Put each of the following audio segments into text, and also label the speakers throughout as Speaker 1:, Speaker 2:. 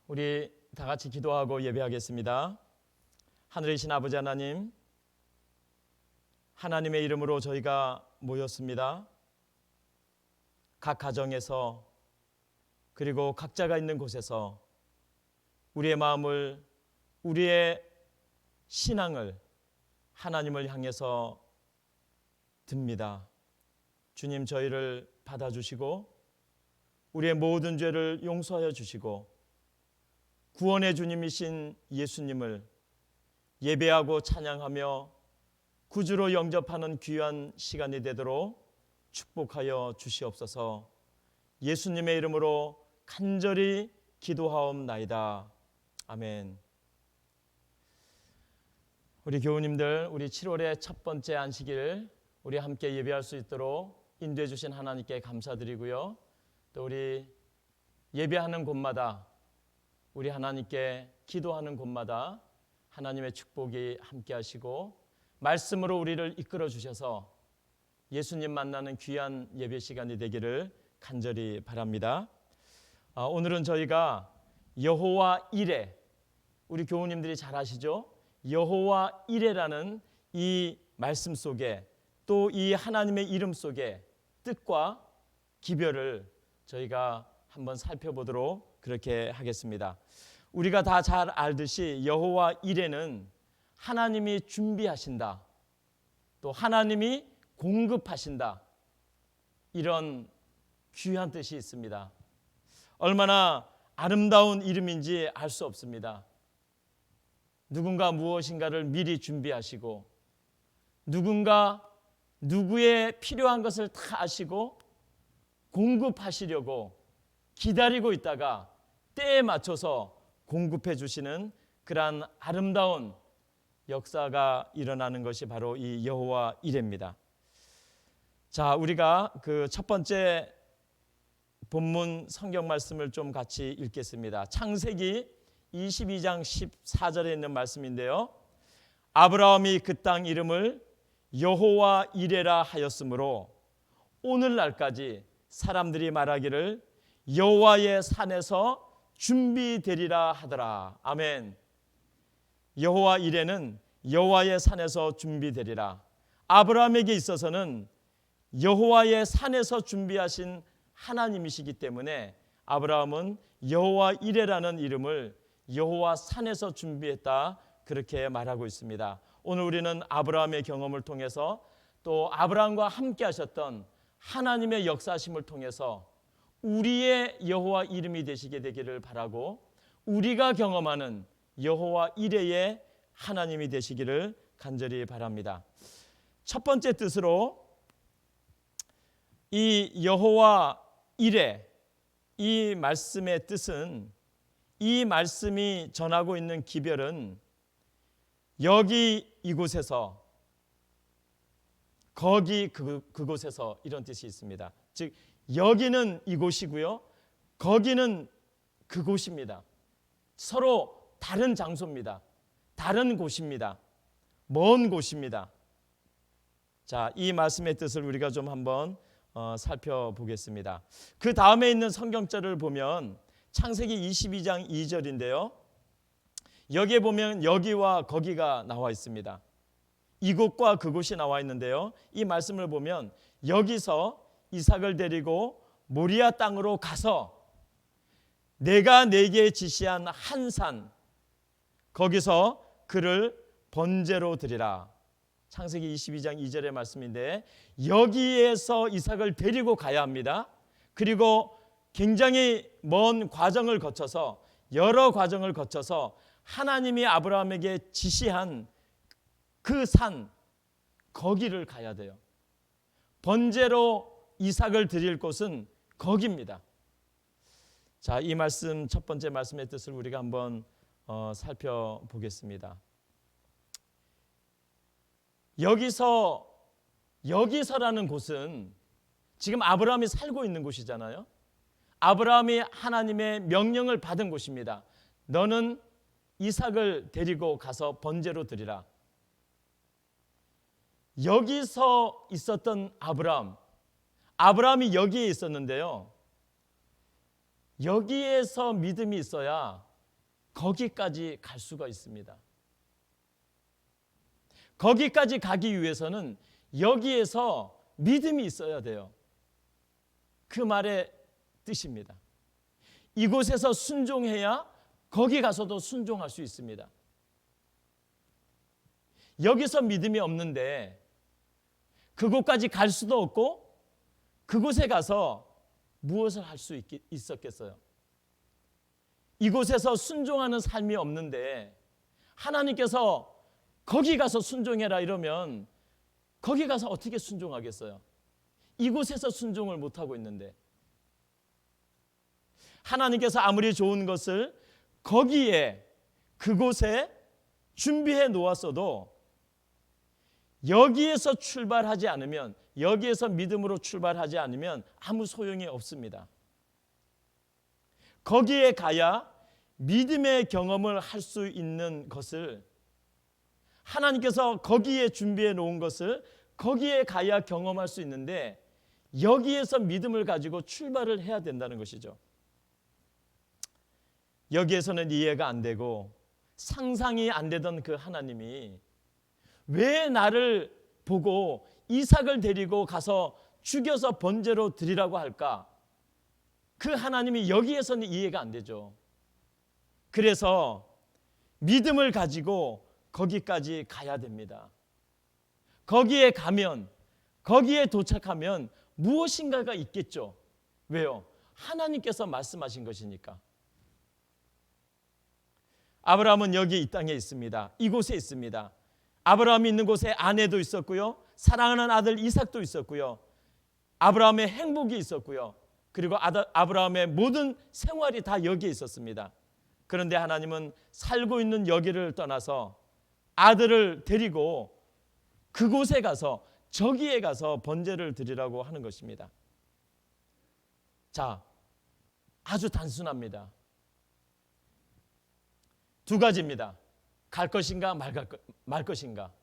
Speaker 1: 우리 다 같이 기도하고 예배하겠습니다. 하늘이신 아버지 하나님, 하나님의 이름으로 저희가 모였습니다. 각 가정에서 그리고 각자가 있는 곳에서 우리의 마음을, 우리의 신앙을 하나님을 향해서 듭니다. 주님, 저희를 받아주시고 우리의 모든 죄를 용서하여 주시고 구원의 주님이신 예수님을 예배하고 찬양하며 구주로 영접하는 귀한 시간이 되도록 축복하여 주시옵소서. 예수님의 이름으로 간절히 기도하옵나이다. 아멘. 우리 교우님들, 우리 7월의 첫 번째 안식일 우리 함께 예배할 수 있도록 인도해 주신 하나님께 감사드리고요. 또 우리 예배하는 곳마다, 우리 하나님께 기도하는 곳마다 하나님의 축복이 함께 하시고 말씀으로 우리를 이끌어 주셔서 예수님 만나는 귀한 예배 시간이 되기를 간절히 바랍니다. 오늘은 저희가 여호와 이레, 우리 교우님들이 잘 아시죠? 여호와 이레라는 이 말씀 속에, 또 이 하나님의 이름 속에 뜻과 기별을 저희가 한번 살펴보도록 그렇게 하겠습니다. 우리가 다 잘 알듯이 여호와 이레는 하나님이 준비하신다, 또 하나님이 공급하신다, 이런 귀한 뜻이 있습니다. 얼마나 아름다운 이름인지 알 수 없습니다. 누군가 무엇인가를 미리 준비하시고, 누군가 누구의 필요한 것을 다 아시고 공급하시려고 기다리고 있다가 때에 맞춰서 공급해 주시는 그러한 아름다운 역사가 일어나는 것이 바로 이 여호와 이레입니다. 자, 우리가 그 첫 번째 본문 성경 말씀을 좀 같이 읽겠습니다. 창세기 22장 14절에 있는 말씀인데요. 아브라함이 그 땅 이름을 여호와 이레라 하였으므로 오늘날까지 사람들이 말하기를 여호와의 산에서 준비되리라 하더라. 아멘. 여호와 이레는 여호와의 산에서 준비되리라. 아브라함에게 있어서는 여호와의 산에서 준비하신 하나님이시기 때문에 아브라함은 여호와 이레라는 이름을 여호와 산에서 준비했다, 그렇게 말하고 있습니다. 오늘 우리는 아브라함의 경험을 통해서 또 아브라함과 함께 하셨던 하나님의 역사심을 통해서 우리의 여호와 이름이 되시게 되기를 바라고, 우리가 경험하는 여호와 이레의 하나님이 되시기를 간절히 바랍니다. 첫 번째 뜻으로 이 여호와 이레, 이 말씀의 뜻은, 이 말씀이 전하고 있는 기별은 여기 이곳에서, 거기 그곳에서, 이런 뜻이 있습니다. 즉 여기는 이곳이고요, 거기는 그곳입니다. 서로 다른 장소입니다. 다른 곳입니다. 먼 곳입니다. 자, 이 말씀의 뜻을 우리가 좀 한번 살펴보겠습니다. 그 다음에 있는 성경절을 보면 창세기 22장 2절인데요. 여기에 보면 여기와 거기가 나와 있습니다. 이곳과 그곳이 나와 있는데요. 이 말씀을 보면 여기서 이삭을 데리고 모리아 땅으로 가서 내가 네게 지시한 한 산, 거기서 그를 번제로 드리라. 창세기 22장 2절의 말씀인데 여기에서 이삭을 데리고 가야 합니다. 그리고 굉장히 먼 과정을 거쳐서, 여러 과정을 거쳐서 하나님이 아브라함에게 지시한 그 산, 거기를 가야 돼요. 번제로 이삭을 드릴 곳은 거기입니다. 자, 이 말씀, 첫 번째 말씀의 뜻을 우리가 한번 살펴보겠습니다. 여기서라는 곳은 지금 아브라함이 살고 있는 곳이잖아요. 아브라함이 하나님의 명령을 받은 곳입니다. 너는 이삭을 데리고 가서 번제로 드리라. 여기서 있었던 아브라함이 여기에 있었는데요. 여기에서 믿음이 있어야 거기까지 갈 수가 있습니다. 거기까지 가기 위해서는 여기에서 믿음이 있어야 돼요. 그 말의 뜻입니다. 이곳에서 순종해야 거기 가서도 순종할 수 있습니다. 여기서 믿음이 없는데 그곳까지 갈 수도 없고 그곳에 가서 무엇을 할 수 있었겠어요? 이곳에서 순종하는 삶이 없는데 하나님께서 거기 가서 순종해라 이러면 거기 가서 어떻게 순종하겠어요? 이곳에서 순종을 못하고 있는데 하나님께서 아무리 좋은 것을 거기에 그곳에 준비해 놓았어도 여기에서 출발하지 않으면, 여기에서 믿음으로 출발하지 않으면 아무 소용이 없습니다. 거기에 가야 믿음의 경험을 할 수 있는 것을, 하나님께서 거기에 준비해 놓은 것을 거기에 가야 경험할 수 있는데 여기에서 믿음을 가지고 출발을 해야 된다는 것이죠. 여기에서는 이해가 안 되고 상상이 안 되던 그 하나님이 왜 나를 보고 이삭을 데리고 가서 죽여서 번제로 드리라고 할까? 그 하나님이 여기에서는 이해가 안 되죠. 그래서 믿음을 가지고 거기까지 가야 됩니다. 거기에 가면, 거기에 도착하면 무엇인가가 있겠죠. 왜요? 하나님께서 말씀하신 것이니까. 아브라함은 여기 이 땅에 있습니다. 이곳에 있습니다. 아브라함이 있는 곳에 아내도 있었고요. 사랑하는 아들 이삭도 있었고요. 아브라함의 행복이 있었고요. 그리고 아브라함의 모든 생활이 다 여기에 있었습니다. 그런데 하나님은 살고 있는 여기를 떠나서 아들을 데리고 그곳에 가서, 저기에 가서 번제를 드리라고 하는 것입니다. 자, 아주 단순합니다. 두 가지입니다. 갈 것인가 말 것인가.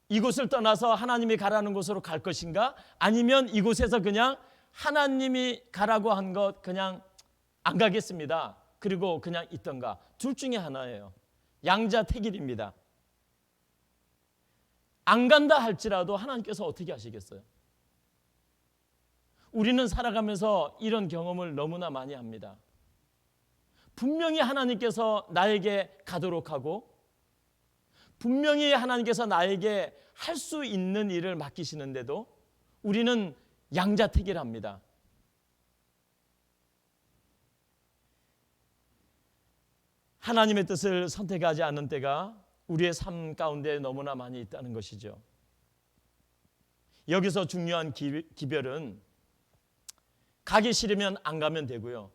Speaker 1: 이곳을 떠나서 하나님이 가라는 곳으로 갈 것인가, 아니면 이곳에서 그냥 하나님이 가라고 한 것 그냥 안 가겠습니다. 그리고 그냥 있던가. 둘 중에 하나예요. 양자택일입니다. 안 간다 할지라도 하나님께서 어떻게 하시겠어요? 우리는 살아가면서 이런 경험을 너무나 많이 합니다. 분명히 하나님께서 나에게 가도록 하고 분명히 하나님께서 나에게 할 수 있는 일을 맡기시는데도 우리는 양자택일합니다. 하나님의 뜻을 선택하지 않는 때가 우리의 삶 가운데 너무나 많이 있다는 것이죠. 여기서 중요한 기별은 가기 싫으면 안 가면 되고요.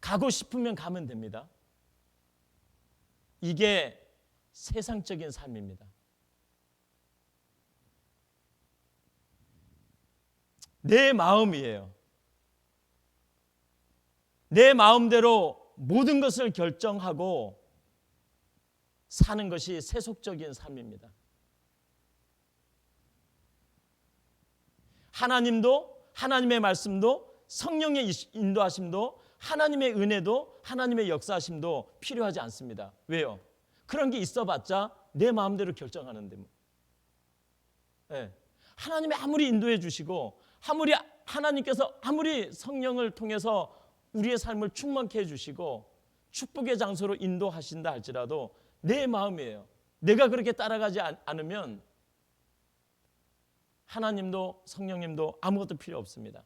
Speaker 1: 가고 싶으면 가면 됩니다. 이게 세상적인 삶입니다. 내 마음이에요. 내 마음대로 모든 것을 결정하고 사는 것이 세속적인 삶입니다. 하나님도, 하나님의 말씀도, 성령의 인도하심도, 하나님의 은혜도, 하나님의 역사하심도 필요하지 않습니다. 왜요? 그런 게 있어봤자 내 마음대로 결정하는데 뭐. 네. 하나님이 아무리 인도해 주시고 하나님께서 아무리 성령을 통해서 우리의 삶을 충만케 해주시고 축복의 장소로 인도하신다 할지라도 내 마음이에요. 내가 그렇게 따라가지 않으면 하나님도 성령님도 아무것도 필요 없습니다.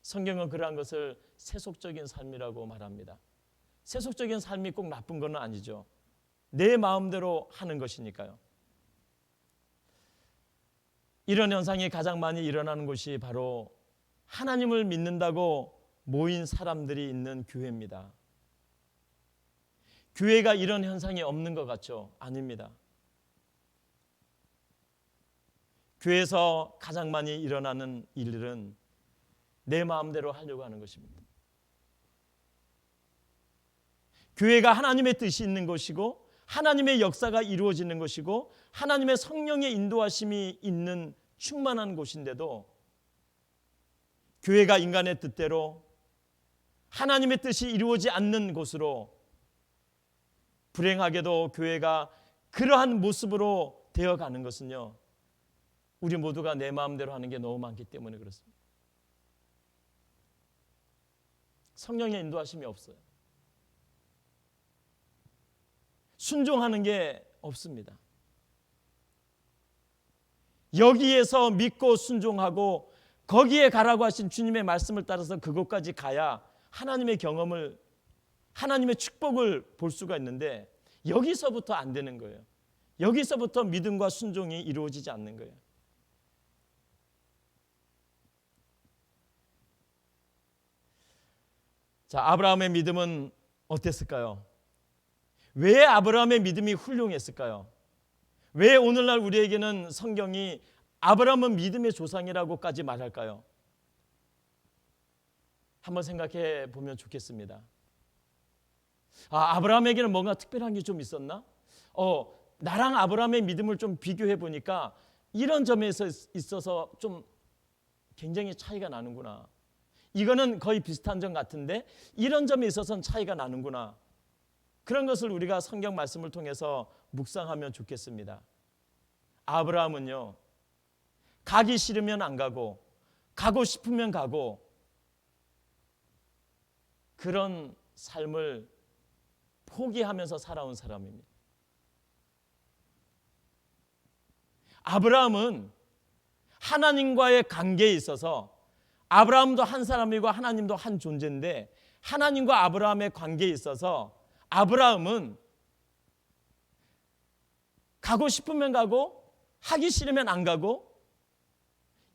Speaker 1: 성경은 그러한 것을 세속적인 삶이라고 말합니다. 세속적인 삶이 꼭 나쁜 건 아니죠. 내 마음대로 하는 것이니까요. 이런 현상이 가장 많이 일어나는 곳이 바로 하나님을 믿는다고 모인 사람들이 있는 교회입니다. 교회가 이런 현상이 없는 것 같죠? 아닙니다. 교회에서 가장 많이 일어나는 일들은 내 마음대로 하려고 하는 것입니다. 교회가 하나님의 뜻이 있는 것이고 하나님의 역사가 이루어지는 것이고 하나님의 성령의 인도하심이 있는 충만한 곳인데도 교회가 인간의 뜻대로 하나님의 뜻이 이루어지지 않는 곳으로, 불행하게도 교회가 그러한 모습으로 되어가는 것은요, 우리 모두가 내 마음대로 하는 게 너무 많기 때문에 그렇습니다. 성령의 인도하심이 없어요. 순종하는 게 없습니다. 여기에서 믿고 순종하고 거기에 가라고 하신 주님의 말씀을 따라서 그곳까지 가야 하나님의 경험을, 하나님의 축복을 볼 수가 있는데, 여기서부터 안 되는 거예요. 여기서부터 믿음과 순종이 이루어지지 않는 거예요. 자, 아브라함의 믿음은 어땠을까요? 왜 아브라함의 믿음이 훌륭했을까요? 왜 오늘날 우리에게는 성경이 아브라함은 믿음의 조상이라고까지 말할까요? 한번 생각해 보면 좋겠습니다. 아브라함에게는 뭔가 특별한 게 좀 있었나? 나랑 아브라함의 믿음을 좀 비교해 보니까 이런 점에서 있어서 좀 굉장히 차이가 나는구나. 이거는 거의 비슷한 점 같은데 이런 점에 있어서는 차이가 나는구나. 그런 것을 우리가 성경 말씀을 통해서 묵상하면 좋겠습니다. 아브라함은요, 가기 싫으면 안 가고 가고 싶으면 가고 그런 삶을 포기하면서 살아온 사람입니다. 아브라함은 하나님과의 관계에 있어서, 아브라함도 한 사람이고 하나님도 한 존재인데, 하나님과 아브라함의 관계에 있어서 아브라함은 가고 싶으면 가고 하기 싫으면 안 가고,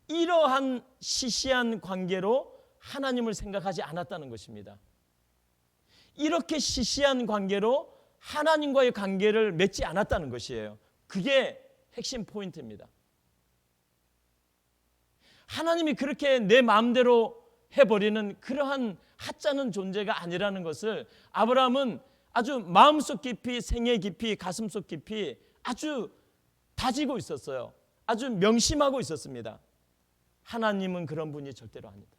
Speaker 1: 이러한 시시한 관계로 하나님을 생각하지 않았다는 것입니다. 이렇게 시시한 관계로 하나님과의 관계를 맺지 않았다는 것이에요. 그게 핵심 포인트입니다. 하나님이 그렇게 내 마음대로 해버리는 그러한 하찮은 존재가 아니라는 것을 아브라함은 아주 마음속 깊이, 생애 깊이, 가슴속 깊이 아주 다지고 있었어요. 아주 명심하고 있었습니다. 하나님은 그런 분이 절대로 아니다.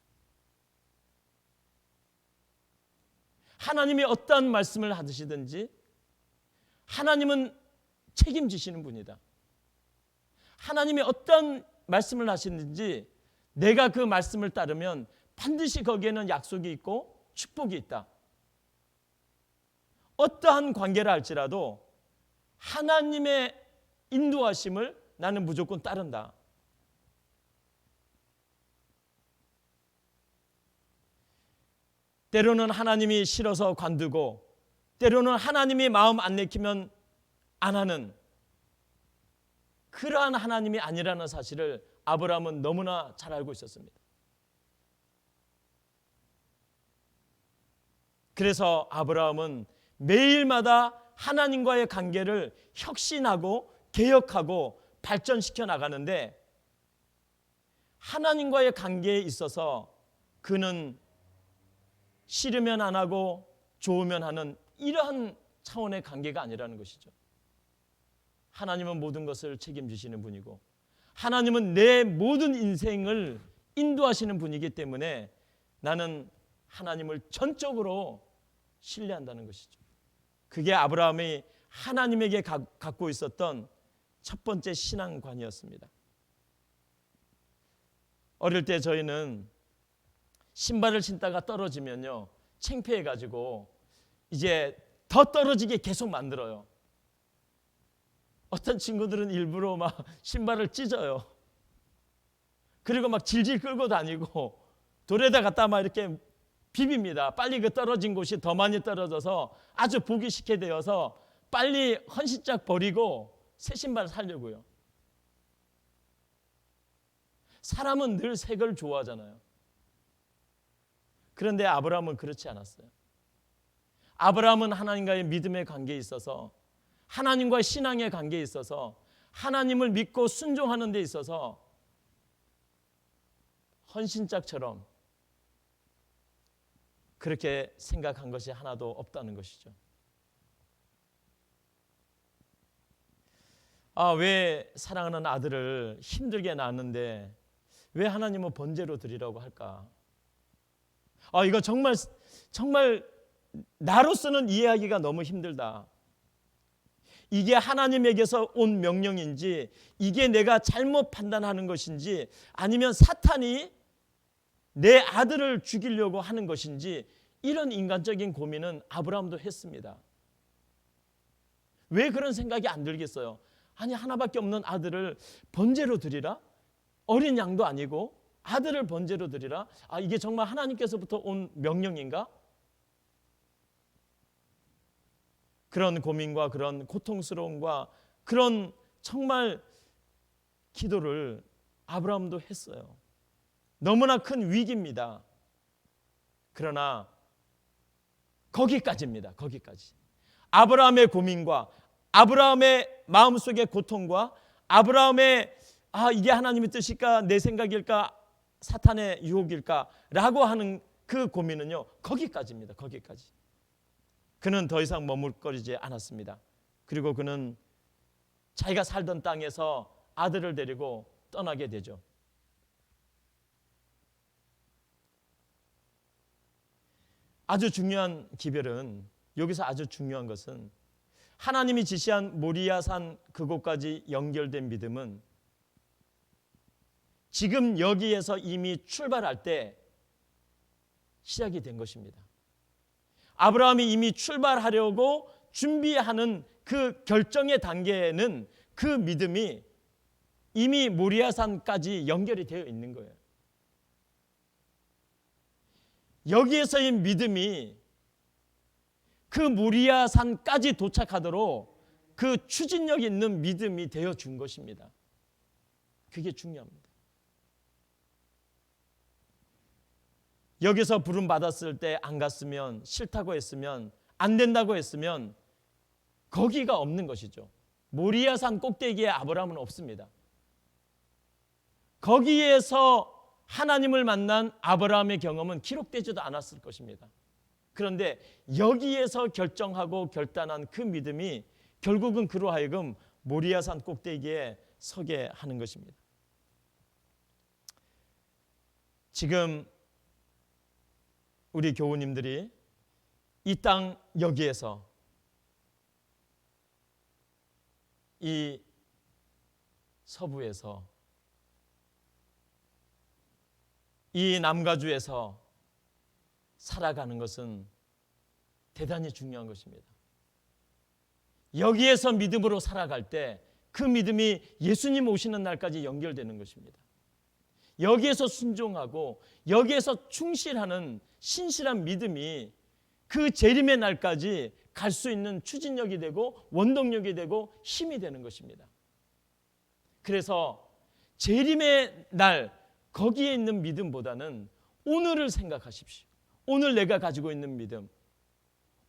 Speaker 1: 하나님이 어떠한 말씀을 하시든지 하나님은 책임지시는 분이다. 하나님이 어떤 말씀을 하시는지 내가 그 말씀을 따르면 반드시 거기에는 약속이 있고 축복이 있다. 어떠한 관계라 할지라도 하나님의 인도하심을 나는 무조건 따른다. 때로는 하나님이 싫어서 관두고, 때로는 하나님이 마음 안 내키면 안 하는, 그러한 하나님이 아니라는 사실을 아브라함은 너무나 잘 알고 있었습니다. 그래서 아브라함은 매일마다 하나님과의 관계를 혁신하고 개혁하고 발전시켜 나가는데, 하나님과의 관계에 있어서 그는 싫으면 안 하고 좋으면 하는 이러한 차원의 관계가 아니라는 것이죠. 하나님은 모든 것을 책임지시는 분이고 하나님은 내 모든 인생을 인도하시는 분이기 때문에 나는 하나님을 전적으로 신뢰한다는 것이죠. 그게 아브라함이 하나님에게 갖고 있었던 첫 번째 신앙관이었습니다. 어릴 때 저희는 신발을 신다가 떨어지면요, 창피해가지고 이제 더 떨어지게 계속 만들어요. 어떤 친구들은 일부러 막 신발을 찢어요. 그리고 막 질질 끌고 다니고 돌에다 갖다 막 이렇게 비빕니다. 빨리 그 떨어진 곳이 더 많이 떨어져서 아주 보기 싫게 되어서 빨리 헌신짝 버리고 새 신발 사려고요. 사람은 늘 새 걸 좋아하잖아요. 그런데 아브라함은 그렇지 않았어요. 아브라함은 하나님과의 믿음의 관계에 있어서, 하나님과의 신앙의 관계에 있어서, 하나님을 믿고 순종하는 데 있어서 헌신짝처럼 그렇게 생각한 것이 하나도 없다는 것이죠. 왜 사랑하는 아들을 힘들게 낳았는데 왜 하나님은 번제로 드리라고 할까? 이거 정말 정말 나로서는 이해하기가 너무 힘들다. 이게 하나님에게서 온 명령인지, 이게 내가 잘못 판단하는 것인지, 아니면 사탄이 내 아들을 죽이려고 하는 것인지, 이런 인간적인 고민은 아브라함도 했습니다. 왜 그런 생각이 안 들겠어요? 아니, 하나밖에 없는 아들을 번제로 드리라? 어린 양도 아니고 아들을 번제로 드리라? 아, 이게 정말 하나님께서부터 온 명령인가? 그런 고민과 그런 고통스러움과 그런 정말 기도를 아브라함도 했어요. 너무나 큰 위기입니다. 그러나 거기까지입니다. 거기까지. 아브라함의 고민과 아브라함의 마음속의 고통과 아브라함의 이게 하나님의 뜻일까, 내 생각일까, 사탄의 유혹일까 라고 하는 그 고민은요, 거기까지입니다. 거기까지. 그는 더 이상 머물거리지 않았습니다. 그리고 그는 자기가 살던 땅에서 아들을 데리고 떠나게 되죠. 아주 중요한 기별은, 여기서 아주 중요한 것은, 하나님이 지시한 모리아산 그곳까지 연결된 믿음은 지금 여기에서 이미 출발할 때 시작이 된 것입니다. 아브라함이 이미 출발하려고 준비하는 그 결정의 단계에는 그 믿음이 이미 모리아산까지 연결이 되어 있는 거예요. 여기에서의 믿음이 그 모리아산까지 도착하도록 그 추진력 있는 믿음이 되어 준 것입니다. 그게 중요합니다. 여기서 부름 받았을 때 안 갔으면, 싫다고 했으면, 안 된다고 했으면 거기가 없는 것이죠. 모리아산 꼭대기에 아브라함은 없습니다. 거기에서 하나님을 만난 아브라함의 경험은 기록되지도 않았을 것입니다. 그런데 여기에서 결정하고 결단한 그 믿음이 결국은 그로 하여금 모리아산 꼭대기에 서게 하는 것입니다. 지금 우리 교우님들이 이 땅 여기에서, 이 서부에서, 이 남가주에서 살아가는 것은 대단히 중요한 것입니다. 여기에서 믿음으로 살아갈 때 그 믿음이 예수님 오시는 날까지 연결되는 것입니다. 여기에서 순종하고 여기에서 충실하는 신실한 믿음이 그 재림의 날까지 갈 수 있는 추진력이 되고 원동력이 되고 힘이 되는 것입니다. 그래서 재림의 날 거기에 있는 믿음보다는 오늘을 생각하십시오. 오늘 내가 가지고 있는 믿음,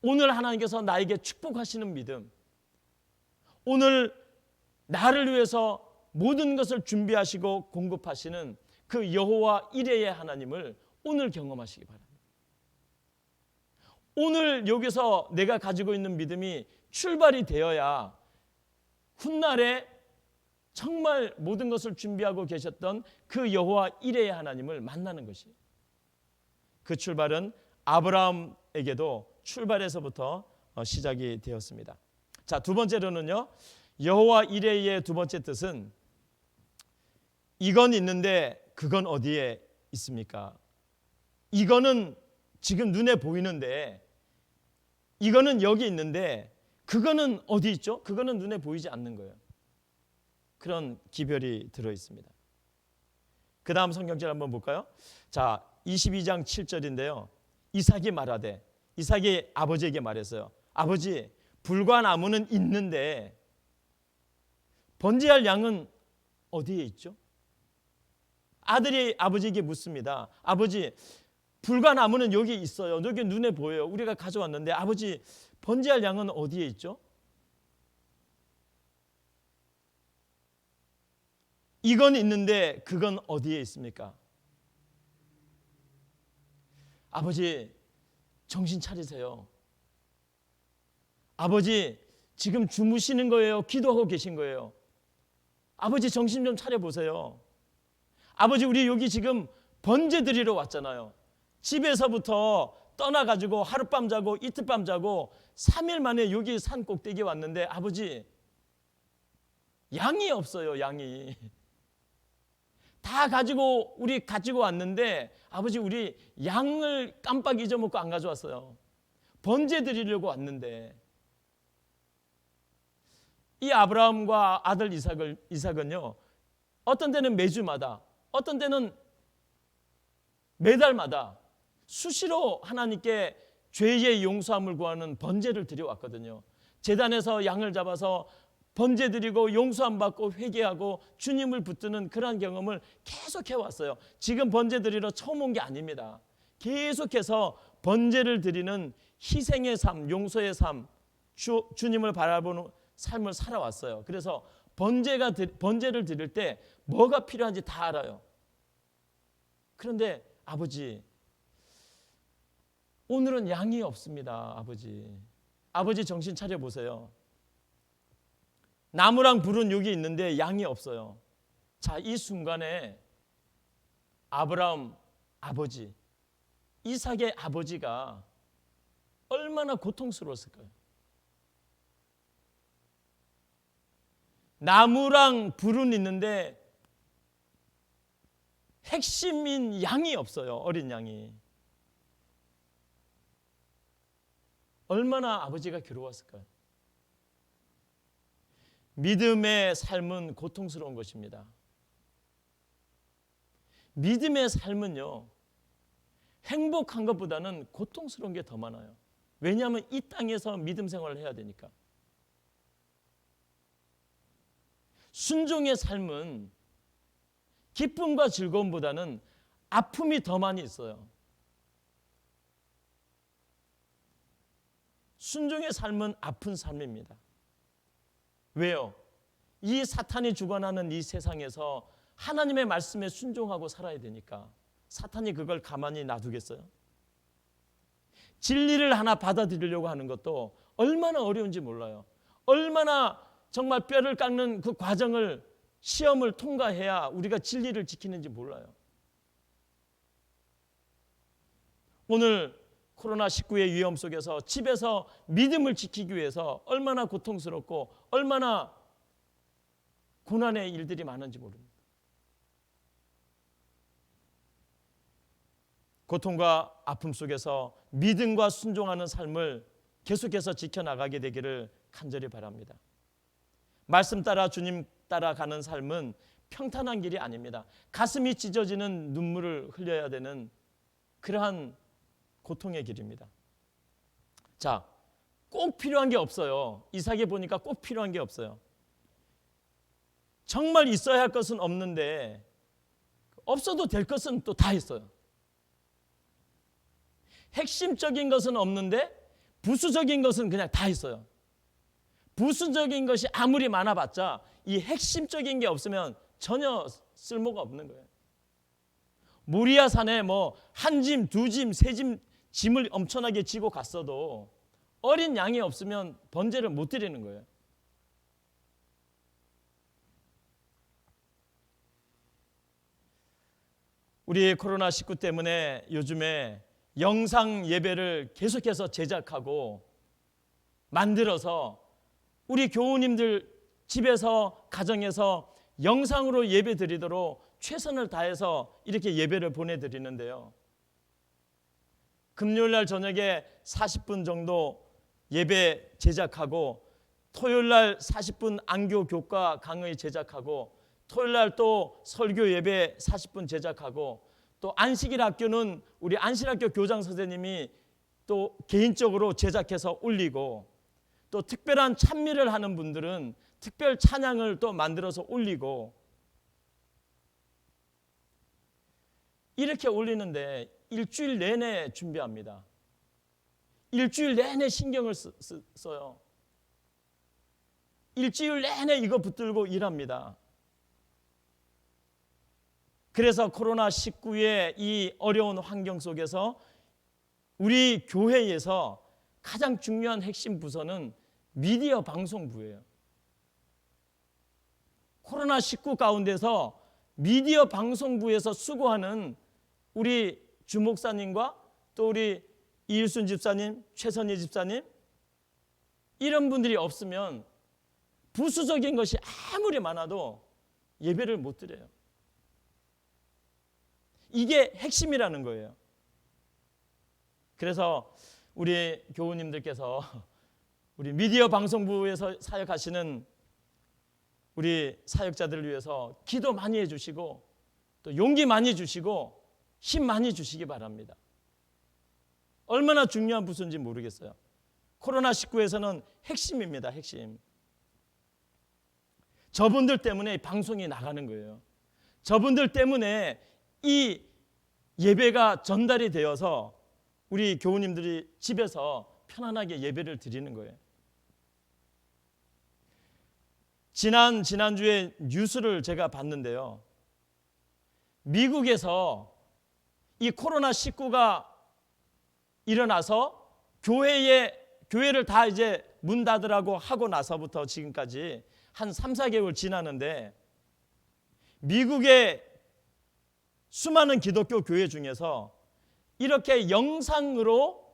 Speaker 1: 오늘 하나님께서 나에게 축복하시는 믿음, 오늘 나를 위해서 모든 것을 준비하시고 공급하시는 그 여호와 이레의 하나님을 오늘 경험하시기 바랍니다. 오늘 여기서 내가 가지고 있는 믿음이 출발이 되어야 훗날에 정말 모든 것을 준비하고 계셨던 그 여호와 이레의 하나님을 만나는 것이에요. 그 출발은 아브라함에게도 출발에서부터 시작이 되었습니다. 자, 두 번째로는요, 여호와 이레의 두 번째 뜻은 이건 있는데 그건 어디에 있습니까? 이거는 지금 눈에 보이는데, 이거는 여기 있는데 그거는 어디 있죠? 그거는 눈에 보이지 않는 거예요. 그런 기별이 들어 있습니다. 그 다음 성경절 한번 볼까요? 자, 22장 7절인데요. 이삭이 말하되, 이삭이 아버지에게 말했어요. 아버지, 불과 나무는 있는데 번제할 양은 어디에 있죠? 아들이 아버지에게 묻습니다. 아버지, 불과 나무는 여기 있어요. 여기 눈에 보여요. 우리가 가져왔는데 아버지, 번제할 양은 어디에 있죠? 이건 있는데 그건 어디에 있습니까? 아버지, 정신 차리세요. 아버지, 지금 주무시는 거예요? 기도하고 계신 거예요? 아버지, 정신 좀 차려보세요. 아버지, 우리 여기 지금 번제 드리러 왔잖아요. 집에서부터 떠나가지고 하룻밤 자고 이틀밤 자고 3일 만에 여기 산 꼭대기에 왔는데 아버지 양이 없어요. 양이 다 우리 가지고 왔는데 아버지 우리 양을 깜빡 잊어먹고 안 가져왔어요. 번제 드리려고 왔는데. 이 아브라함과 아들 이삭은요 어떤 때는 매주마다 어떤 때는 매달마다 수시로 하나님께 죄의 용서함을 구하는 번제를 드려왔거든요. 제단에서 양을 잡아서 번제 드리고 용서함 받고 회개하고 주님을 붙드는 그런 경험을 계속 해왔어요. 지금 번제 드리러 처음 온 게 아닙니다. 계속해서 번제를 드리는 희생의 삶, 용서의 삶, 주님을 바라보는 삶을 살아왔어요. 그래서 번제를 드릴 때 뭐가 필요한지 다 알아요. 그런데 아버지 오늘은 양이 없습니다. 아버지 정신 차려 보세요. 나무랑 불은 여기 있는데 양이 없어요. 자, 이 순간에 아브라함 아버지, 이삭의 아버지가 얼마나 고통스러웠을까요? 나무랑 불은 있는데 핵심인 양이 없어요. 어린 양이. 얼마나 아버지가 괴로웠을까요? 믿음의 삶은 고통스러운 것입니다. 믿음의 삶은요, 행복한 것보다는 고통스러운 게 더 많아요. 왜냐하면 이 땅에서 믿음 생활을 해야 되니까. 순종의 삶은 기쁨과 즐거움보다는 아픔이 더 많이 있어요. 순종의 삶은 아픈 삶입니다. 왜요? 이 사탄이 주관하는 이 세상에서 하나님의 말씀에 순종하고 살아야 되니까. 사탄이 그걸 가만히 놔두겠어요? 진리를 하나 받아들이려고 하는 것도 얼마나 어려운지 몰라요. 얼마나 정말 뼈를 깎는 그 과정을, 시험을 통과해야 우리가 진리를 지키는지 몰라요. 오늘 코로나19의 위험 속에서 집에서 믿음을 지키기 위해서 얼마나 고통스럽고 얼마나 고난의 일들이 많은지 모릅니다. 고통과 아픔 속에서 믿음과 순종하는 삶을 계속해서 지켜나가게 되기를 간절히 바랍니다. 말씀 따라 주님 따라가는 삶은 평탄한 길이 아닙니다. 가슴이 찢어지는 눈물을 흘려야 되는 그러한 고통의 길입니다. 자, 꼭 필요한 게 없어요. 이삭에 보니까 꼭 필요한 게 없어요. 정말 있어야 할 것은 없는데 없어도 될 것은 또 다 있어요. 핵심적인 것은 없는데 부수적인 것은 그냥 다 있어요. 부수적인 것이 아무리 많아봤자 이 핵심적인 게 없으면 전혀 쓸모가 없는 거예요. 모리아 산에 한 짐, 두 짐, 세 짐을 엄청나게 지고 갔어도 어린 양이 없으면 번제를 못 드리는 거예요. 우리 코로나19 때문에 요즘에 영상 예배를 계속해서 제작하고 만들어서 우리 교우님들 집에서 가정에서 영상으로 예배 드리도록 최선을 다해서 이렇게 예배를 보내드리는데요. 금요일날 저녁에 40분 정도 예배 제작하고 토요일날 40분 안교 교과 강의 제작하고 토요일날 또 설교 예배 40분 제작하고 또 안식일 학교는 우리 안식학교 교장 선생님이 또 개인적으로 제작해서 올리고 또 특별한 찬미를 하는 분들은 특별 찬양을 또 만들어서 올리고 이렇게 올리는데 일주일 내내 준비합니다. 일주일 내내 신경을 써요. 일주일 내내 이거 붙들고 일합니다. 그래서 코로나19의 이 어려운 환경 속에서 우리 교회에서 가장 중요한 핵심 부서는 미디어 방송부예요. 코로나19 가운데서 미디어 방송부에서 수고하는 우리 주목사님과 또 우리 이일순 집사님, 최선희 집사님 이런 분들이 없으면 부수적인 것이 아무리 많아도 예배를 못 드려요. 이게 핵심이라는 거예요. 그래서 우리 교우님들께서 우리 미디어 방송부에서 사역하시는 우리 사역자들을 위해서 기도 많이 해주시고 또 용기 많이 주시고 힘 많이 주시기 바랍니다. 얼마나 중요한 부서인지 모르겠어요. 코로나19에서는 핵심입니다. 핵심. 저분들 때문에 방송이 나가는 거예요. 저분들 때문에 이 예배가 전달이 되어서 우리 교우님들이 집에서 편안하게 예배를 드리는 거예요. 지난주에 뉴스를 제가 봤는데요. 미국에서 이 코로나19가 일어나서 교회를 다 이제 문 닫으라고 하고 나서부터 지금까지 한 3, 4개월 지나는데 미국의 수많은 기독교 교회 중에서 이렇게 영상으로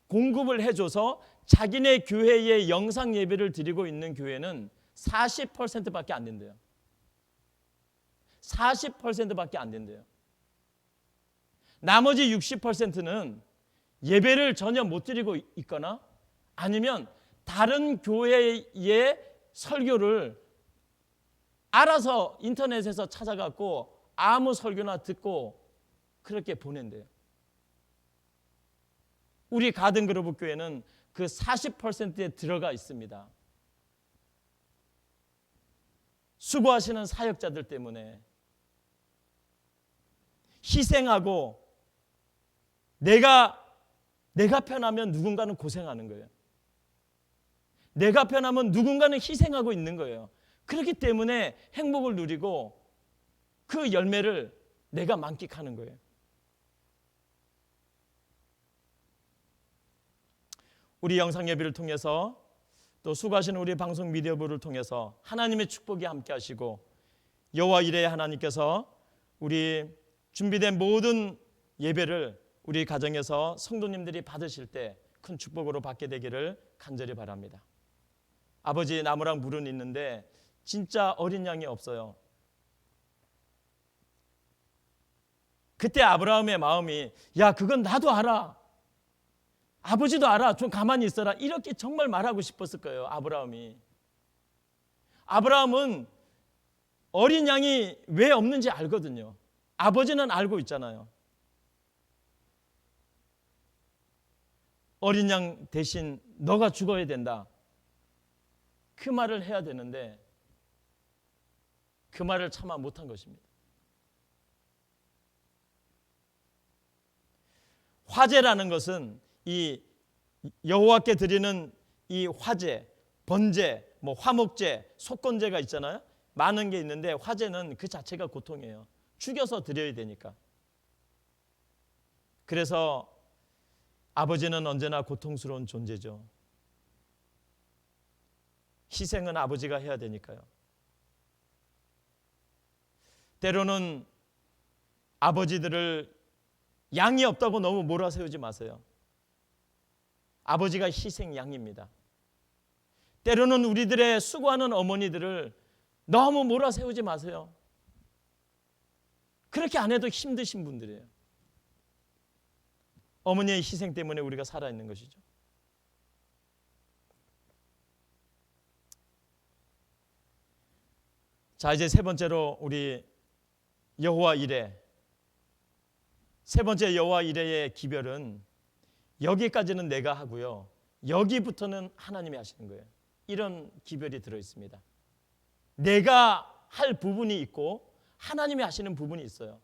Speaker 1: 공급을 해줘서 자기네 교회에 영상 예배를 드리고 있는 교회는 40%밖에 안 된대요. 40%밖에 안 된대요. 나머지 60%는 예배를 전혀 못 드리고 있거나 아니면 다른 교회의 설교를 알아서 인터넷에서 찾아갖고 아무 설교나 듣고 그렇게 보낸대요. 우리 가든그로브 교회는 그 40%에 들어가 있습니다. 수고하시는 사역자들 때문에 희생하고 내가 편하면 누군가는 고생하는 거예요. 내가 편하면 누군가는 희생하고 있는 거예요. 그렇기 때문에 행복을 누리고 그 열매를 내가 만끽하는 거예요. 우리 영상 예배를 통해서 또 수고하시는 우리 방송 미디어부를 통해서 하나님의 축복이 함께 하시고 여호와 이레의 하나님께서 우리 준비된 모든 예배를 우리 가정에서 성도님들이 받으실 때 큰 축복으로 받게 되기를 간절히 바랍니다. 아버지, 나무랑 물은 있는데 진짜 어린 양이 없어요. 그때 아브라함의 마음이 야, 그건 나도 알아. 아버지도 알아. 좀 가만히 있어라. 이렇게 정말 말하고 싶었을 거예요. 아브라함은 어린 양이 왜 없는지 알거든요. 아버지는 알고 있잖아요. 어린 양 대신 너가 죽어야 된다. 그 말을 해야 되는데 그 말을 차마 못한 것입니다. 화제라는 것은 이 여호와께 드리는 이 화제, 번제, 화목제, 속건제가 있잖아요. 많은 게 있는데 화제는 그 자체가 고통이에요. 죽여서 드려야 되니까. 그래서 아버지는 언제나 고통스러운 존재죠. 희생은 아버지가 해야 되니까요. 때로는 아버지들을 양이 없다고 너무 몰아세우지 마세요. 아버지가 희생 양입니다. 때로는 우리들의 수고하는 어머니들을 너무 몰아세우지 마세요. 그렇게 안 해도 힘드신 분들이에요. 어머니의 희생 때문에 우리가 살아있는 것이죠. 자, 이제 세 번째로 우리 여호와 이레. 세 번째 여호와 이레의 기별은 여기까지는 내가 하고요. 여기부터는 하나님이 하시는 거예요. 이런 기별이 들어 있습니다. 내가 할 부분이 있고 하나님이 하시는 부분이 있어요.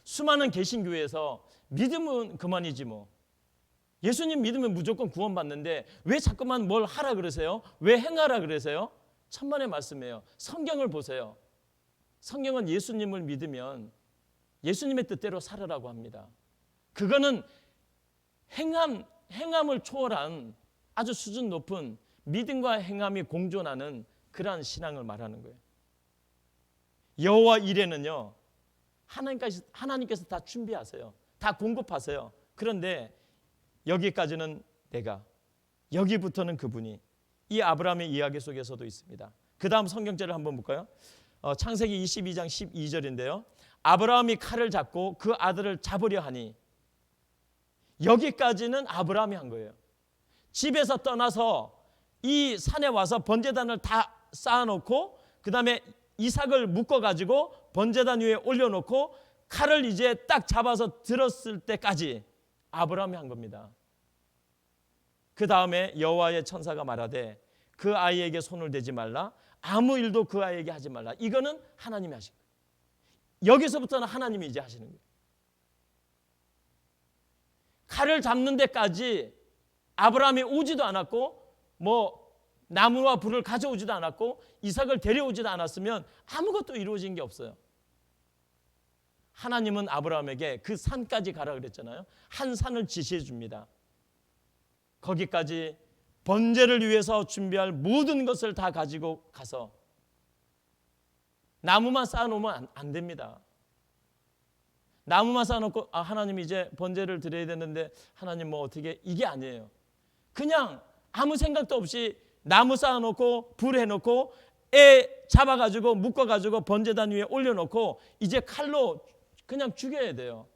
Speaker 1: 수많은 개신교회에서 믿으면 그만이지 뭐. 예수님 믿으면 무조건 구원받는데 왜 자꾸만 뭘 하라 그러세요? 왜 행하라 그러세요? 천만의 말씀이에요. 성경을 보세요. 성경은 예수님을 믿으면 예수님의 뜻대로 살으라고 합니다. 그거는 행함을 초월한 아주 수준 높은 믿음과 행함이 공존하는 그러한 신앙을 말하는 거예요. 여호와 이레는요, 하나님께서 다 준비하세요. 다 공급하세요. 그런데 여기까지는 내가, 여기부터는 그분이, 이 아브라함의 이야기 속에서도 있습니다. 그 다음 성경절을 한번 볼까요? 창세기 22장 12절인데요. 아브라함이 칼을 잡고 그 아들을 잡으려 하니, 여기까지는 아브라함이 한 거예요. 집에서 떠나서 이 산에 와서 번제단을 다 쌓아놓고 그 다음에 이삭을 묶어가지고 번제단 위에 올려놓고 칼을 이제 딱 잡아서 들었을 때까지 아브라함이 한 겁니다. 그 다음에 여호와의 천사가 말하되 그 아이에게 손을 대지 말라, 아무 일도 그 아이에게 하지 말라. 이거는 하나님이 하신 거예요. 여기서부터는 하나님이 이제 하시는 거예요. 칼을 잡는 데까지 아브라함이 오지도 않았고 뭐 나무와 불을 가져오지도 않았고 이삭을 데려오지도 않았으면 아무것도 이루어진 게 없어요. 하나님은 아브라함에게 그 산까지 가라 그랬잖아요. 한 산을 지시해 줍니다. 거기까지 번제를 위해서 준비할 모든 것을 다 가지고 가서, 나무만 쌓아놓으면 안 됩니다. 나무만 쌓아놓고 하나님 이제 번제를 드려야 되는데 하나님 뭐 어떻게, 이게 아니에요. 그냥 아무 생각도 없이 나무 쌓아놓고 불 해놓고 애 잡아가지고 묶어가지고 번제단 위에 올려놓고 이제 칼로 그냥 죽여야 돼요.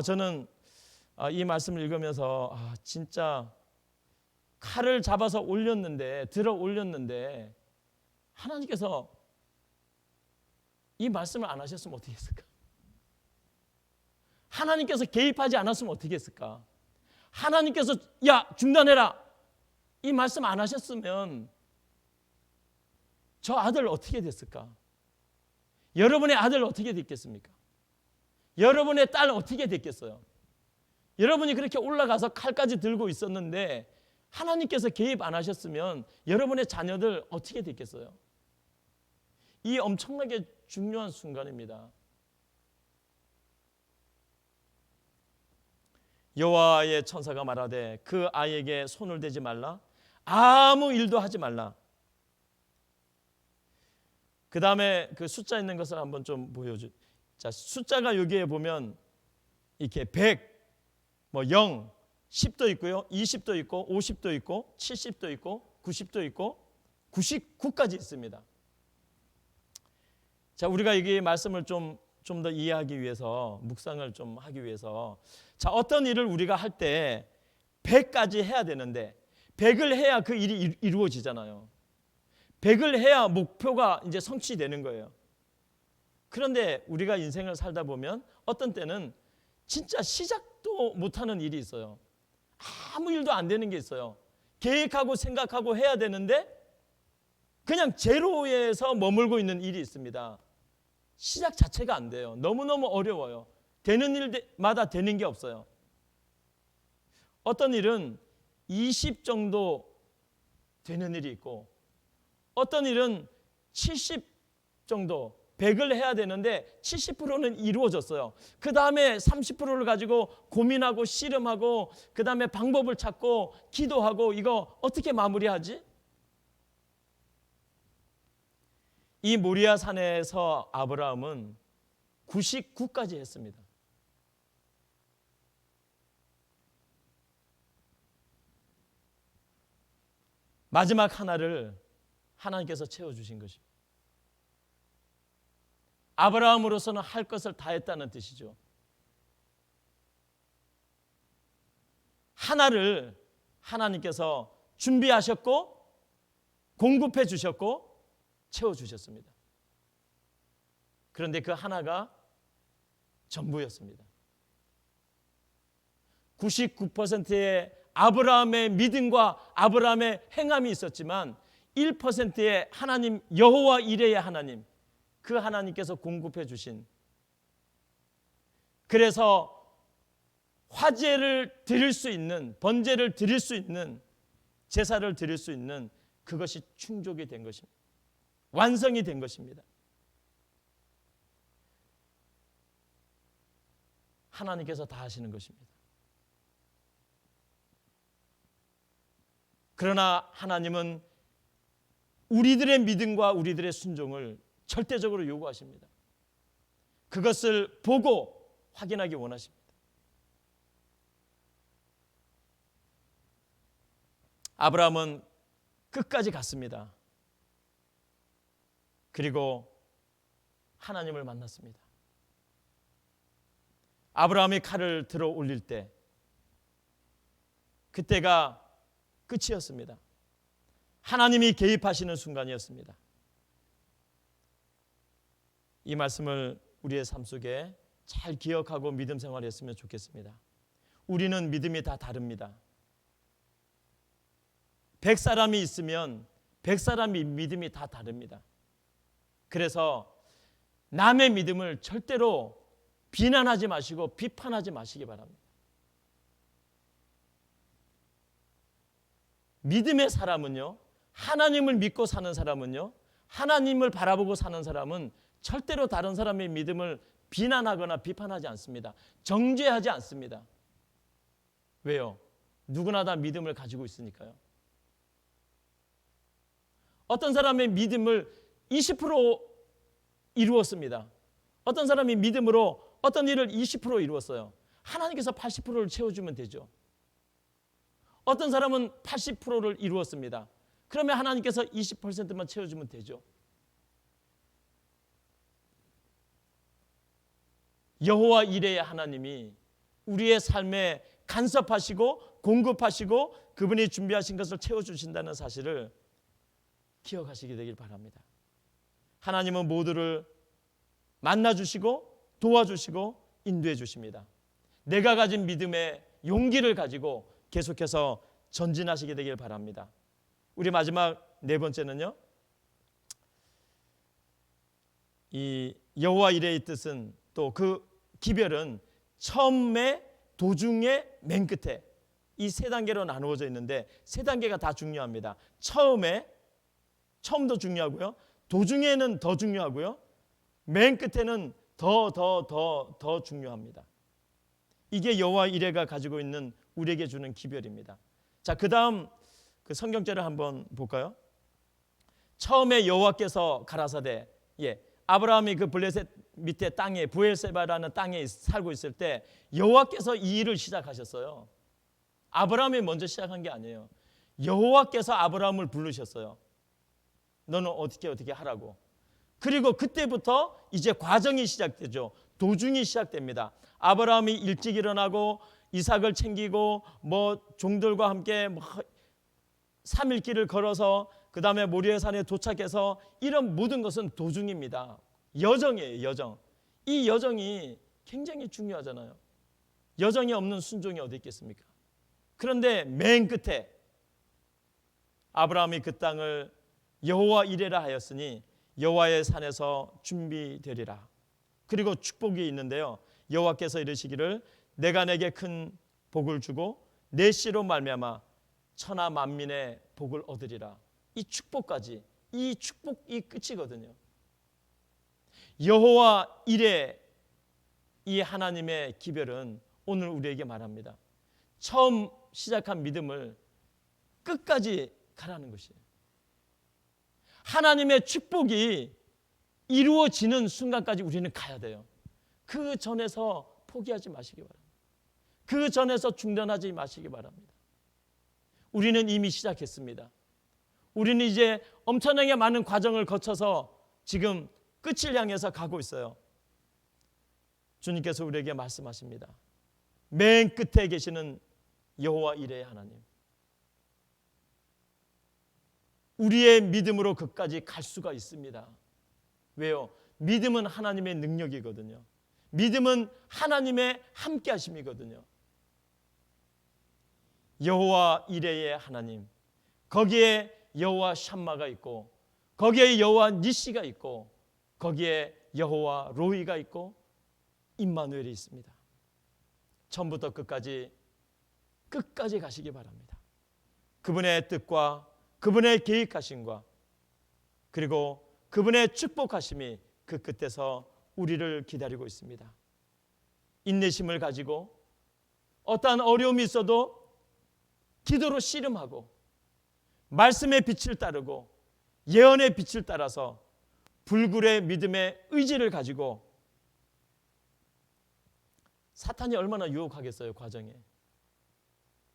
Speaker 1: 저는 이 말씀을 읽으면서 진짜 칼을 잡아서 올렸는데, 들어 올렸는데 하나님께서 이 말씀을 안 하셨으면 어떻게 했을까? 하나님께서 개입하지 않았으면 어떻게 했을까? 하나님께서 야 중단해라, 이 말씀 안 하셨으면 저 아들 어떻게 됐을까? 여러분의 아들 어떻게 됐겠습니까? 여러분의 딸 어떻게 됐겠어요? 여러분이 그렇게 올라가서 칼까지 들고 있었는데 하나님께서 개입 안 하셨으면 여러분의 자녀들 어떻게 됐겠어요? 이 엄청나게 중요한 순간입니다. 여호와의 천사가 말하되 그 아이에게 손을 대지 말라, 아무 일도 하지 말라. 그 다음에 그 숫자 있는 것을 한번 좀 보여줘. 자, 숫자가 여기에 보면 이렇게 100, 뭐 0, 10도 있고요, 20도 있고, 50도 있고, 70도 있고, 90도 있고, 99까지 있습니다. 자, 우리가 이 말씀을 좀 더 이해하기 위해서, 묵상을 좀 하기 위해서, 자, 어떤 일을 우리가 할 때 100까지 해야 되는데 100을 해야 그 일이 이루어지잖아요. 100을 해야 목표가 이제 성취되는 거예요. 그런데 우리가 인생을 살다 보면 어떤 때는 진짜 시작도 못하는 일이 있어요. 아무 일도 안 되는 게 있어요. 계획하고 생각하고 해야 되는데 그냥 제로에서 머물고 있는 일이 있습니다. 시작 자체가 안 돼요. 너무너무 어려워요. 되는 일마다 되는 게 없어요. 어떤 일은 20 정도 되는 일이 있고, 어떤 일은 70 정도, 100을 해야 되는데 70%는 이루어졌어요. 그 다음에 30%를 가지고 고민하고 씨름하고 그 다음에 방법을 찾고 기도하고 이거 어떻게 마무리하지? 이 모리아 산에서 아브라함은 99까지 했습니다. 마지막 하나를 하나님께서 채워주신 것입니다. 아브라함으로서는 할 것을 다 했다는 뜻이죠. 하나를 하나님께서 준비하셨고 공급해 주셨고 채워주셨습니다. 그런데 그 하나가 전부였습니다. 99%의 아브라함의 믿음과 아브라함의 행함이 있었지만 1%의 하나님, 여호와 이레의 하나님, 그 하나님께서 공급해 주신, 그래서 화제를 드릴 수 있는, 번제를 드릴 수 있는, 제사를 드릴 수 있는 그것이 충족이 된 것입니다. 완성이 된 것입니다. 하나님께서 다 하시는 것입니다. 그러나 하나님은 우리들의 믿음과 우리들의 순종을 절대적으로 요구하십니다. 그것을 보고 확인하기 원하십니다. 아브라함은 끝까지 갔습니다. 그리고 하나님을 만났습니다. 아브라함이 칼을 들어 올릴 때 그때가 끝이었습니다. 하나님이 개입하시는 순간이었습니다. 이 말씀을 우리의 삶 속에 잘 기억하고 믿음 생활했으면 좋겠습니다. 우리는 믿음이 다 다릅니다. 100사람이 있으면 100사람이 믿음이 다 다릅니다. 그래서 남의 믿음을 절대로 비난하지 마시고 비판하지 마시기 바랍니다. 믿음의 사람은요, 하나님을 믿고 사는 사람은요, 하나님을 바라보고 사는 사람은 절대로 다른 사람의 믿음을 비난하거나 비판하지 않습니다. 정죄하지 않습니다. 왜요? 누구나 다 믿음을 가지고 있으니까요. 어떤 사람의 믿음을 20% 이루었습니다. 어떤 사람이 믿음으로 어떤 일을 20% 이루었어요. 하나님께서 80%를 채워주면 되죠. 어떤 사람은 80%를 이루었습니다. 그러면 하나님께서 20%만 채워주면 되죠. 여호와 이레의 하나님이 우리의 삶에 간섭하시고 공급하시고 그분이 준비하신 것을 채워주신다는 사실을 기억하시게 되길 바랍니다. 하나님은 모두를 만나주시고 도와주시고 인도해 주십니다. 내가 가진 믿음의 용기를 가지고 계속해서 전진하시게 되길 바랍니다. 우리 마지막 네 번째는요, 이 여호와 이레의 뜻은 또 그 기별은 처음에, 도중에, 맨 끝에 이 세 단계로 나누어져 있는데 세 단계가 다 중요합니다. 처음도 중요하고요, 도중에는 더 중요하고요, 맨 끝에는 더 중요합니다. 이게 여호와 이레가 가지고 있는 우리에게 주는 기별입니다. 자, 그 다음 그 성경절을 한번 볼까요? 처음에 여호와께서 가라사대, 아브라함이 그 블레셋 밑에 땅에 부엘세바라는 땅에 살고 있을 때 여호와께서 이 일을 시작하셨어요. 아브라함이 먼저 시작한 게 아니에요. 여호와께서 아브라함을 부르셨어요. 너는 어떻게 하라고. 그리고 그때부터 이제 과정이 시작되죠. 도중이 시작됩니다. 아브라함이 일찍 일어나고 이삭을 챙기고 종들과 함께 3일 길을 걸어서 그 다음에 모리아 산에 도착해서 이런 모든 것은 도중입니다. 여정이에요, 여정. 이 여정이 굉장히 중요하잖아요. 여정이 없는 순종이 어디 있겠습니까? 그런데 맨 끝에 아브라함이 그 땅을 여호와 이레라 하였으니 여호와의 산에서 준비되리라. 그리고 축복이 있는데요, 여호와께서 이르시기를 내가 내게 큰 복을 주고 내 씨로 말미암아 천하 만민의 복을 얻으리라. 이 축복까지, 이 축복이 끝이거든요. 여호와 이레, 이 하나님의 기별은 오늘 우리에게 말합니다. 처음 시작한 믿음을 끝까지 가라는 것이에요. 하나님의 축복이 이루어지는 순간까지 우리는 가야 돼요. 그 전에서 포기하지 마시기 바랍니다. 그 전에서 중단하지 마시기 바랍니다. 우리는 이미 시작했습니다. 우리는 이제 엄청나게 많은 과정을 거쳐서 지금 끝을 향해서 가고 있어요. 주님께서 우리에게 말씀하십니다. 맨 끝에 계시는 여호와 이레의 하나님, 우리의 믿음으로 끝까지 갈 수가 있습니다. 왜요? 믿음은 하나님의 능력이거든요. 믿음은 하나님의 함께하심이거든요. 여호와 이레의 하나님, 거기에 여호와 샴마가 있고 거기에 여호와 니시가 있고 거기에 여호와 로이가 있고 임마누엘이 있습니다. 처음부터 끝까지 가시기 바랍니다. 그분의 뜻과 그분의 계획하심과 그리고 그분의 축복하심이 그 끝에서 우리를 기다리고 있습니다. 인내심을 가지고 어떠한 어려움이 있어도 기도로 씨름하고 말씀의 빛을 따르고 예언의 빛을 따라서 불굴의 믿음의 의지를 가지고 사탄이 얼마나 유혹하겠어요, 과정에.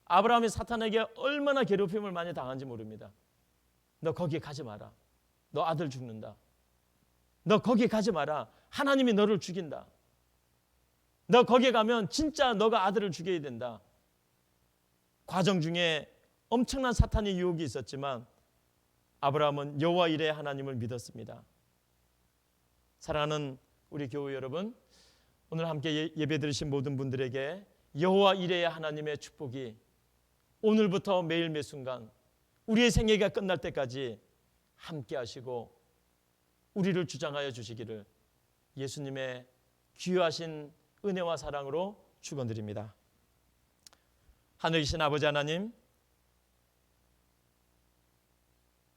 Speaker 1: 아브라함이 사탄에게 얼마나 괴롭힘을 많이 당한지 모릅니다. 너 거기 가지 마라. 너 아들 죽는다. 너 거기 가지 마라. 하나님이 너를 죽인다. 너 거기 가면 진짜 너가 아들을 죽여야 된다. 과정 중에 엄청난 사탄의 유혹이 있었지만 아브라함은 여호와 이레의 하나님을 믿었습니다. 사랑하는 우리 교우 여러분, 오늘 함께 예배 드리신 모든 분들에게 여호와 이레의 하나님의 축복이 오늘부터 매일 매 순간 우리의 생애가 끝날 때까지 함께 하시고 우리를 주장하여 주시기를 예수님의 귀하신 은혜와 사랑으로 축원드립니다. 하늘에 계신 아버지 하나님,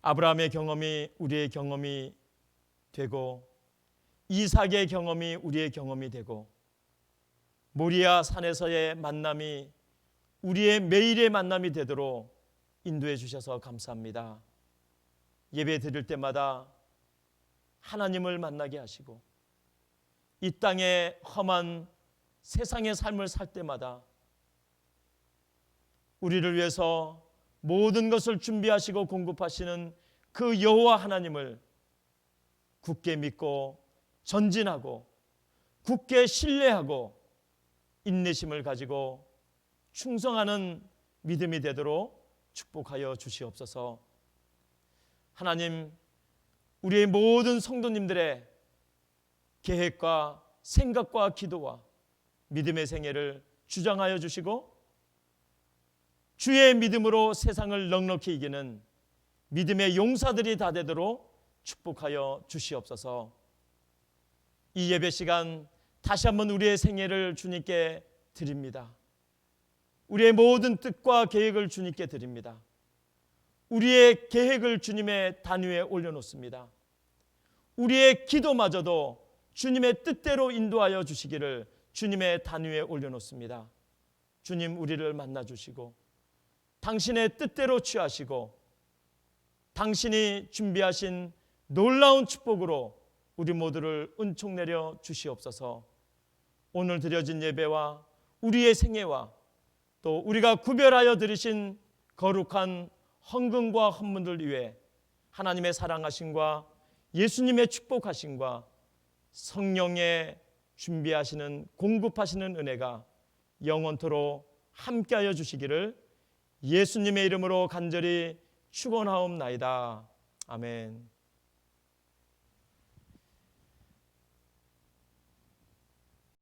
Speaker 1: 아브라함의 경험이 우리의 경험이 되고 이삭의 경험이 우리의 경험이 되고 모리아 산에서의 만남이 우리의 매일의 만남이 되도록 인도해 주셔서 감사합니다. 예배 드릴 때마다 하나님을 만나게 하시고 이 땅의 험한 세상의 삶을 살 때마다 우리를 위해서 모든 것을 준비하시고 공급하시는 그 여호와 하나님을 굳게 믿고 전진하고 굳게 신뢰하고 인내심을 가지고 충성하는 믿음이 되도록 축복하여 주시옵소서. 하나님, 우리의 모든 성도님들의 계획과 생각과 기도와 믿음의 생애를 주장하여 주시고 주의 믿음으로 세상을 넉넉히 이기는 믿음의 용사들이 다 되도록 축복하여 주시옵소서. 이 예배 시간 다시 한번 우리의 생애를 주님께 드립니다. 우리의 모든 뜻과 계획을 주님께 드립니다. 우리의 계획을 주님의 단위에 올려놓습니다. 우리의 기도마저도 주님의 뜻대로 인도하여 주시기를 주님의 단위에 올려놓습니다. 주님, 우리를 만나주시고 당신의 뜻대로 취하시고 당신이 준비하신 놀라운 축복으로 우리 모두를 은총 내려 주시옵소서. 오늘 드려진 예배와 우리의 생애와 또 우리가 구별하여 드리신 거룩한 헌금과 헌문들 위해 하나님의 사랑하심과 예수님의 축복하심과 성령의 준비하시는 공급하시는 은혜가 영원토록 함께하여 주시기를 예수님의 이름으로 간절히 축원하옵나이다. 아멘.